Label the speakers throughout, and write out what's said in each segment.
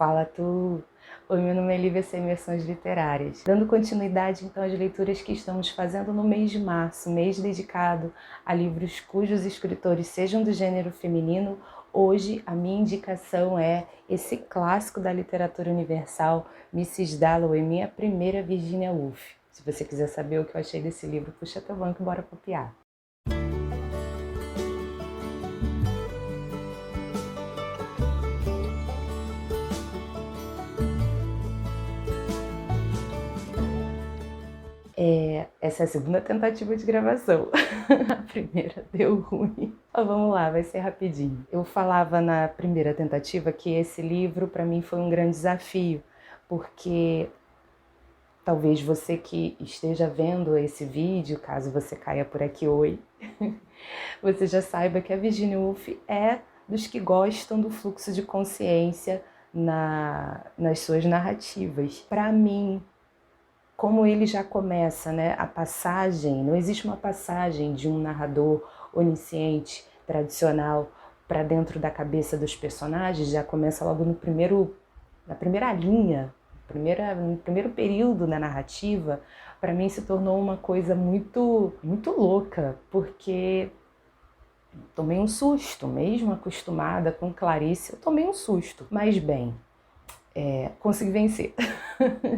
Speaker 1: Fala tu! Oi, meu nome é Lívia Sem Imersões Literárias. Dando continuidade então às leituras que estamos fazendo no mês de março, mês dedicado a livros cujos escritores sejam do gênero feminino, hoje a minha indicação é esse clássico da literatura universal, Mrs. Dalloway, minha primeira Virginia Woolf. Se você quiser saber o que eu achei desse livro, puxa teu banco e bora papiar. Essa é a segunda tentativa de gravação. A primeira deu ruim. Mas vamos lá, vai ser rapidinho. Eu falava na primeira tentativa que esse livro para mim foi um grande desafio, porque talvez você que esteja vendo esse vídeo, caso você caia por aqui, oi, você já saiba que a Virginia Woolf é dos que gostam do fluxo de consciência nas suas narrativas. Para mim, como ele já começa, né, a passagem, não existe uma passagem de um narrador onisciente, tradicional, para dentro da cabeça dos personagens, já começa logo na primeira linha, no primeiro período da narrativa. Para mim se tornou uma coisa muito, muito louca, porque tomei um susto, mesmo acostumada com Clarice, eu tomei um susto, mas bem, consegui vencer.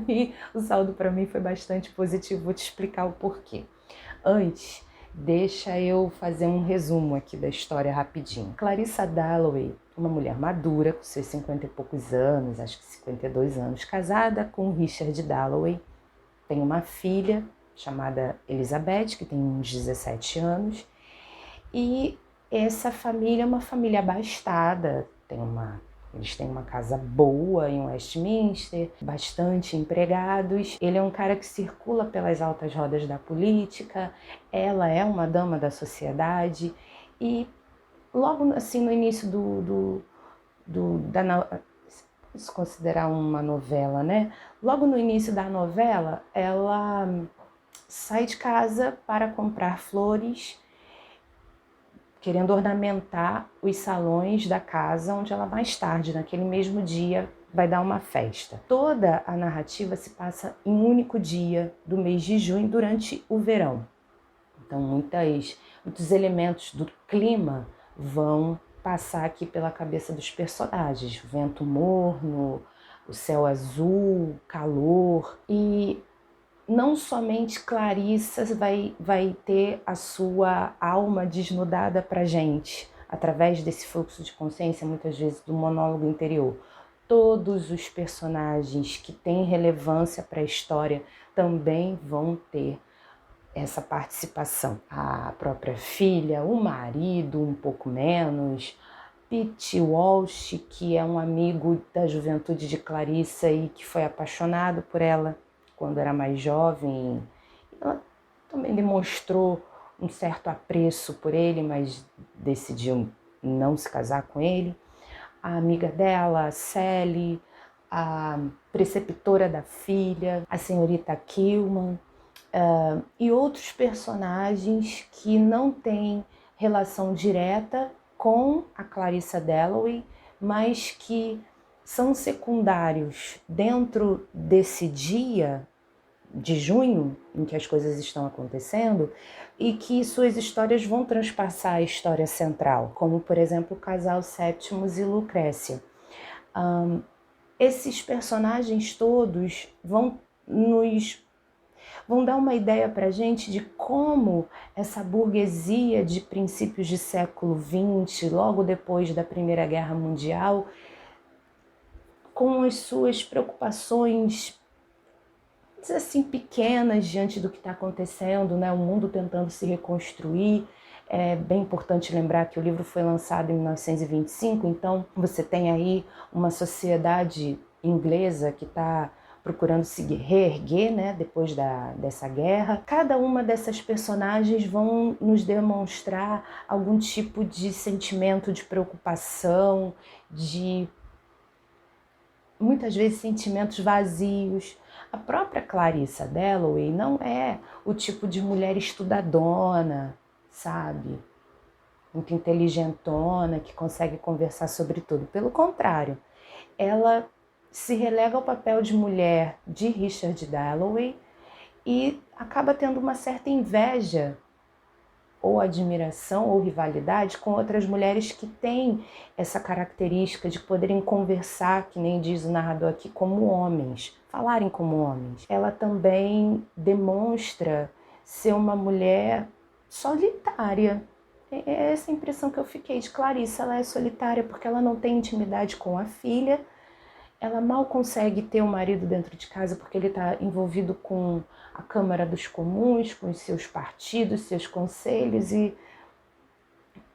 Speaker 1: E o saldo para mim foi bastante positivo, vou te explicar o porquê. Antes, deixa eu fazer um resumo aqui da história rapidinho. Clarissa Dalloway, uma mulher madura, com seus 50 e poucos anos, acho que 52 anos, casada com Richard Dalloway, tem uma filha chamada Elizabeth, que tem uns 17 anos, e essa família é uma família abastada, eles têm uma casa boa em Westminster, bastante empregados. Ele é um cara que circula pelas altas rodas da política, ela é uma dama da sociedade e logo assim no início se considerar uma novela, né? Logo no início da novela, ela sai de casa para comprar flores, querendo ornamentar os salões da casa onde ela mais tarde, naquele mesmo dia, vai dar uma festa. Toda a narrativa se passa em um único dia do mês de junho, durante o verão. Então muitos elementos do clima vão passar aqui pela cabeça dos personagens. Vento morno, o céu azul, calor. E não somente Clarissa vai ter a sua alma desnudada para a gente, através desse fluxo de consciência, muitas vezes do monólogo interior. Todos os personagens que têm relevância para a história também vão ter essa participação. A própria filha, o marido, um pouco menos, Pete Walsh, que é um amigo da juventude de Clarissa e que foi apaixonado por ela quando era mais jovem. Ela também demonstrou um certo apreço por ele, mas decidiu não se casar com ele. A amiga dela, a Sally, a preceptora da filha, a senhorita Kilman, e outros personagens que não têm relação direta com a Clarissa Dalloway, mas que são secundários dentro desse dia de junho, em que as coisas estão acontecendo, e que suas histórias vão transpassar a história central, como, por exemplo, o casal Septimus e Lucrécia. Esses personagens todos vão dar uma ideia para a gente de como essa burguesia de princípios de século XX, logo depois da Primeira Guerra Mundial, com as suas preocupações assim pequenas diante do que está acontecendo, né? O mundo tentando se reconstruir. É bem importante lembrar que o livro foi lançado em 1925, então você tem aí uma sociedade inglesa que está procurando se reerguer, né, depois dessa guerra. Cada uma dessas personagens vão nos demonstrar algum tipo de sentimento de preocupação, de muitas vezes sentimentos vazios. A própria Clarissa Dalloway não é o tipo de mulher estudadona, sabe? Muito inteligentona, que consegue conversar sobre tudo. Pelo contrário, ela se relega ao papel de mulher de Richard Dalloway e acaba tendo uma certa inveja ou admiração ou rivalidade com outras mulheres que têm essa característica de poderem conversar, que nem diz o narrador aqui, como homens, falarem como homens. Ela também demonstra ser uma mulher solitária. É essa a impressão que eu fiquei de Clarissa. Ela é solitária porque ela não tem intimidade com a filha, ela mal consegue ter um marido dentro de casa porque ele está envolvido com a Câmara dos Comuns, com os seus partidos, seus conselhos, e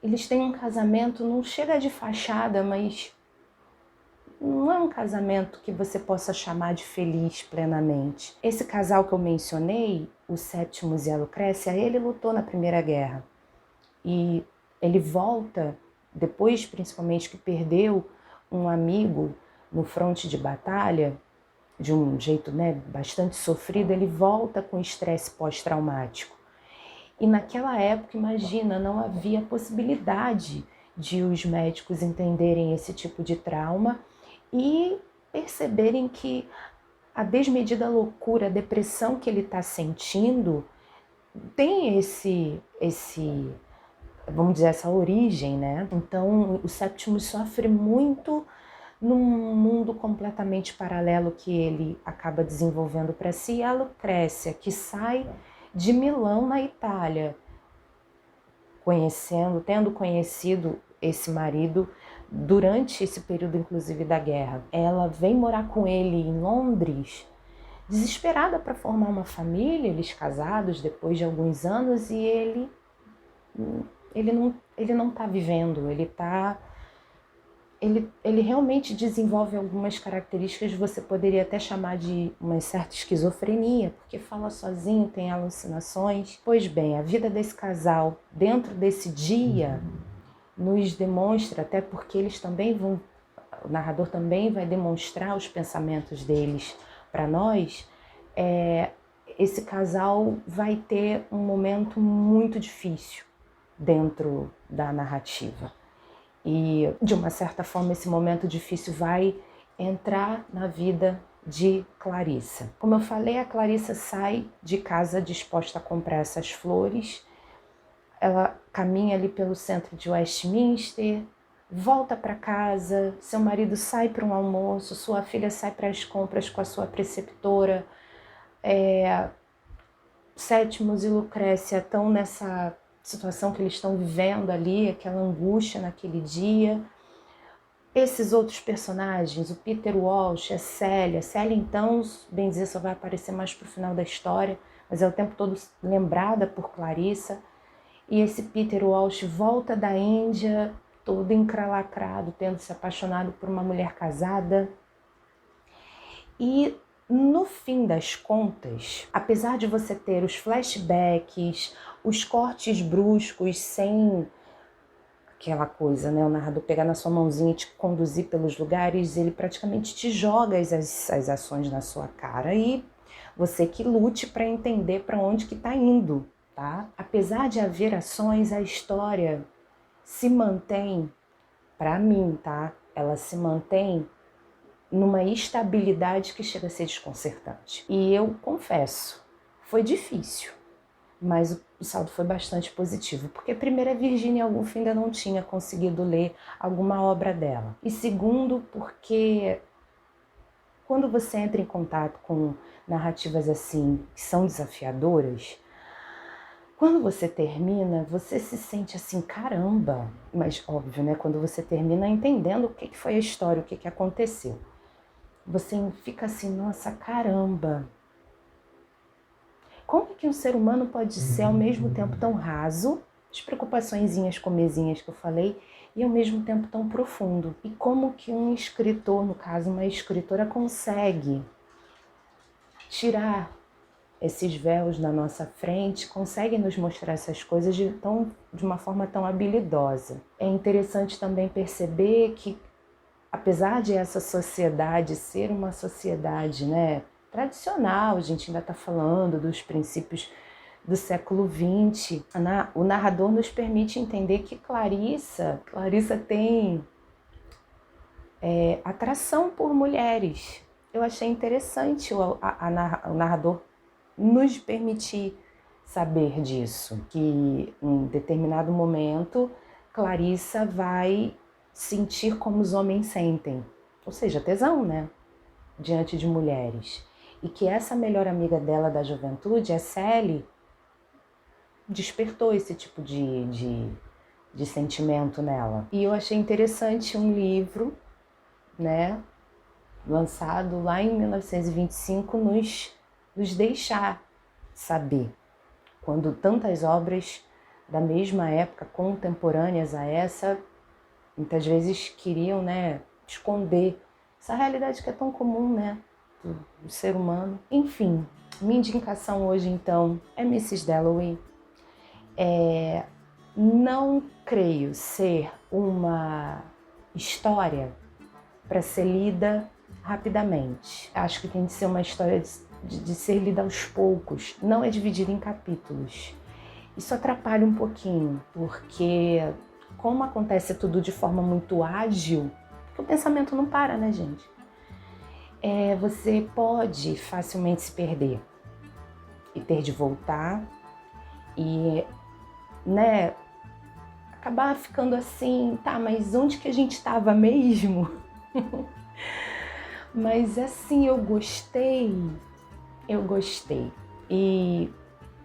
Speaker 1: eles têm um casamento, não chega de fachada, mas não é um casamento que você possa chamar de feliz plenamente. Esse casal que eu mencionei, o Sétimo e a Lucrécia, ele lutou na Primeira Guerra e ele volta, depois principalmente que perdeu um amigo no fronte de batalha, de um jeito, né, bastante sofrido, ele volta com estresse pós-traumático. E naquela época, imagina, não havia possibilidade de os médicos entenderem esse tipo de trauma e perceberem que a desmedida loucura, a depressão que ele está sentindo tem vamos dizer, essa origem, né? Então, o Sétimo sofre muito num mundo completamente paralelo que ele acaba desenvolvendo para si. E a Lucrécia, que sai de Milão, na Itália, tendo conhecido esse marido durante esse período, inclusive, da guerra. Ela vem morar com ele em Londres, desesperada para formar uma família, eles casados depois de alguns anos, e ele não está vivendo, ele realmente desenvolve algumas características que você poderia até chamar de uma certa esquizofrenia, porque fala sozinho, tem alucinações. Pois bem, a vida desse casal dentro desse dia nos demonstra, até porque eles também o narrador também vai demonstrar os pensamentos deles para nós, esse casal vai ter um momento muito difícil dentro da narrativa. E, de uma certa forma, esse momento difícil vai entrar na vida de Clarissa. Como eu falei, a Clarissa sai de casa disposta a comprar essas flores. Ela caminha ali pelo centro de Westminster, volta para casa, seu marido sai para um almoço, sua filha sai para as compras com a sua preceptora. Sétimos e Lucrécia estão nessa situação que eles estão vivendo ali, aquela angústia naquele dia. Esses outros personagens, o Peter Walsh, a Célia. Célia, então, bem dizer, só vai aparecer mais pro final da história, mas é o tempo todo lembrada por Clarissa. E esse Peter Walsh volta da Índia, todo encralacrado, tendo se apaixonado por uma mulher casada. E no fim das contas, apesar de você ter os flashbacks, os cortes bruscos, sem aquela coisa, né? O narrador pegar na sua mãozinha e te conduzir pelos lugares, ele praticamente te joga as ações na sua cara e você que lute para entender para onde que está indo, tá? Apesar de haver ações, a história se mantém, para mim, tá? Ela se mantém numa estabilidade que chega a ser desconcertante. E eu confesso, foi difícil, mas o saldo foi bastante positivo, porque primeiro a Virginia Woolf ainda não tinha conseguido ler alguma obra dela, e segundo porque quando você entra em contato com narrativas assim, que são desafiadoras, quando você termina, você se sente assim, caramba, mas óbvio, né, quando você termina entendendo o que foi a história, o que aconteceu, você fica assim, nossa, caramba, como é que um ser humano pode ser ao mesmo tempo tão raso, as preocupaçõezinhas comezinhas que eu falei, e ao mesmo tempo tão profundo? E como que um escritor, no caso uma escritora, consegue tirar esses véus na nossa frente, consegue nos mostrar essas coisas de uma forma tão habilidosa? É interessante também perceber que, apesar de essa sociedade ser uma sociedade, né, tradicional, a gente ainda está falando dos princípios do século XX, o narrador nos permite entender que Clarissa tem atração por mulheres. Eu achei interessante o narrador nos permitir saber disso, que em determinado momento Clarissa vai sentir como os homens sentem, ou seja, tesão, né, diante de mulheres. E que essa melhor amiga dela da juventude, a Sally, despertou esse tipo de sentimento nela. E eu achei interessante um livro, né, lançado lá em 1925, nos deixar saber, quando tantas obras da mesma época, contemporâneas a essa, muitas vezes queriam, né, esconder essa realidade que é tão comum, né, do ser humano. Enfim, minha indicação hoje, então, é Mrs. Dalloway. Não creio ser uma história para ser lida rapidamente. Acho que tem de ser uma história de ser lida aos poucos, não é dividida em capítulos. Isso atrapalha um pouquinho, porque como acontece tudo de forma muito ágil, porque o pensamento não para, né, gente? Você pode facilmente se perder e ter de voltar e, né, acabar ficando assim, tá, mas onde que a gente estava mesmo? Mas assim, eu gostei. E,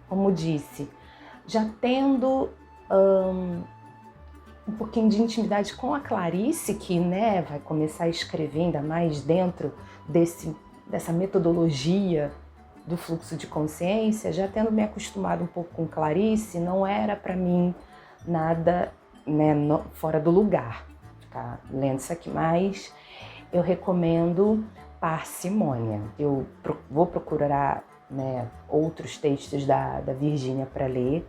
Speaker 1: como disse, já tendo um pouquinho de intimidade com a Clarice, que, né, vai começar a escrever ainda mais dentro dessa metodologia do fluxo de consciência, já tendo me acostumado um pouco com Clarice, não era para mim nada, né, fora do lugar ficar lendo isso aqui, mas eu recomendo parcimônia. Eu vou procurar, né, outros textos da Virgínia para ler.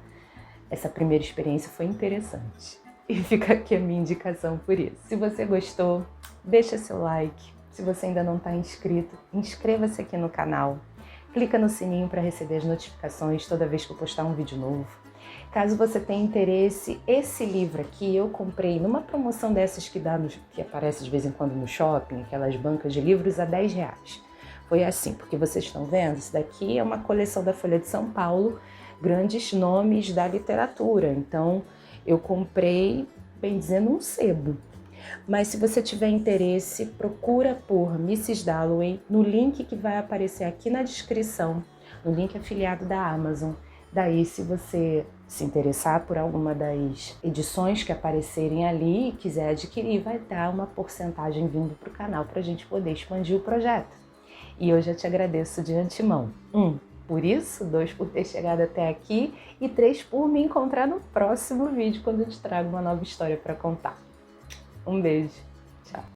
Speaker 1: Essa primeira experiência foi interessante. E fica aqui a minha indicação por isso. Se você gostou, deixa seu like. Se você ainda não está inscrito, inscreva-se aqui no canal. Clica no sininho para receber as notificações toda vez que eu postar um vídeo novo. Caso você tenha interesse, esse livro aqui eu comprei numa promoção dessas que aparece de vez em quando no shopping, aquelas bancas de livros a R$10. Foi assim, porque vocês estão vendo, isso daqui é uma coleção da Folha de São Paulo, grandes nomes da literatura. Então eu comprei, bem dizendo, um sebo. Mas se você tiver interesse, procura por Mrs. Dalloway no link que vai aparecer aqui na descrição, no link afiliado da Amazon. Daí, se você se interessar por alguma das edições que aparecerem ali e quiser adquirir, vai dar uma porcentagem vindo para o canal para a gente poder expandir o projeto. E eu já te agradeço de antemão. 1, por isso, 2, por ter chegado até aqui e 3, por me encontrar no próximo vídeo, quando eu te trago uma nova história para contar. Um beijo. Tchau.